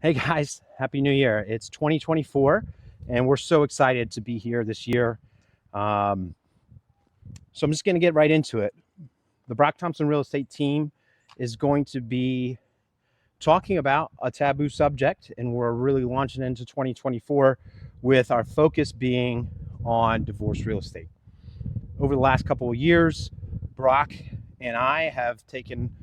Hey guys, Happy New Year. It's 2024 and we're so excited to be here this year. Um, so I'm just going to get right into it. The Brock Thompson real estate team is going to be talking about a taboo subject, and we're really launching into 2024 with our focus being on divorce real estate. Over the last couple of years, Brock and I have taken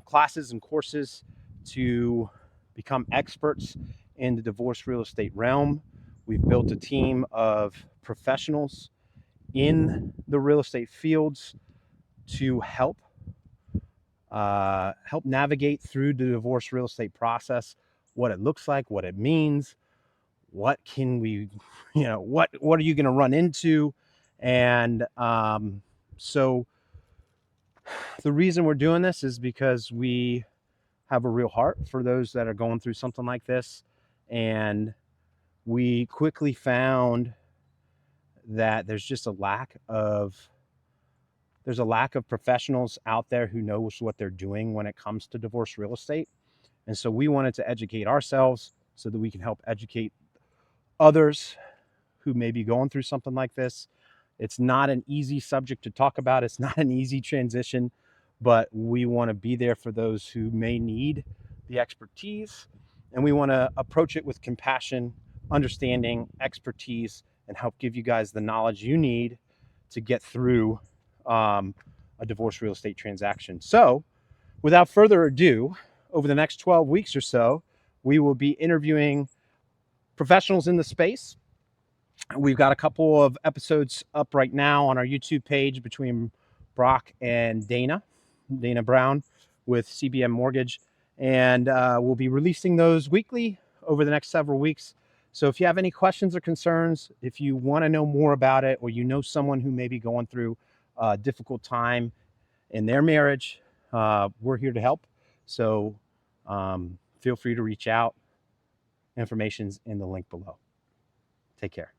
classes and courses to become experts in the divorce real estate realm. We've built a team of professionals in the real estate fields to help navigate through the divorce real estate process, what it looks like, what it means, what can we, what are you going to run into, and so the reason we're doing this is because we have a real heart for those that are going through something like this, and we quickly found that there's a lack of professionals out there who knows what they're doing when it comes to divorce real estate. And so we wanted to educate ourselves so that we can help educate others who may be going through something like this. It's not an easy subject to talk about. It's not an easy transition, but we want to be there for those who may need the expertise. And we want to approach it with compassion, understanding, expertise, and help give you guys the knowledge you need to get through a divorce real estate transaction. So without further ado, over the next 12 weeks or so, we will be interviewing professionals in the space. We've got a couple of episodes up right now on our YouTube page between Brock and Dana Brown with CBM Mortgage. And we'll be releasing those weekly over the next several weeks. So if you have any questions or concerns, if you want to know more about it, or you know someone who may be going through a difficult time in their marriage, we're here to help. So feel free to reach out. Information's in the link below. Take care.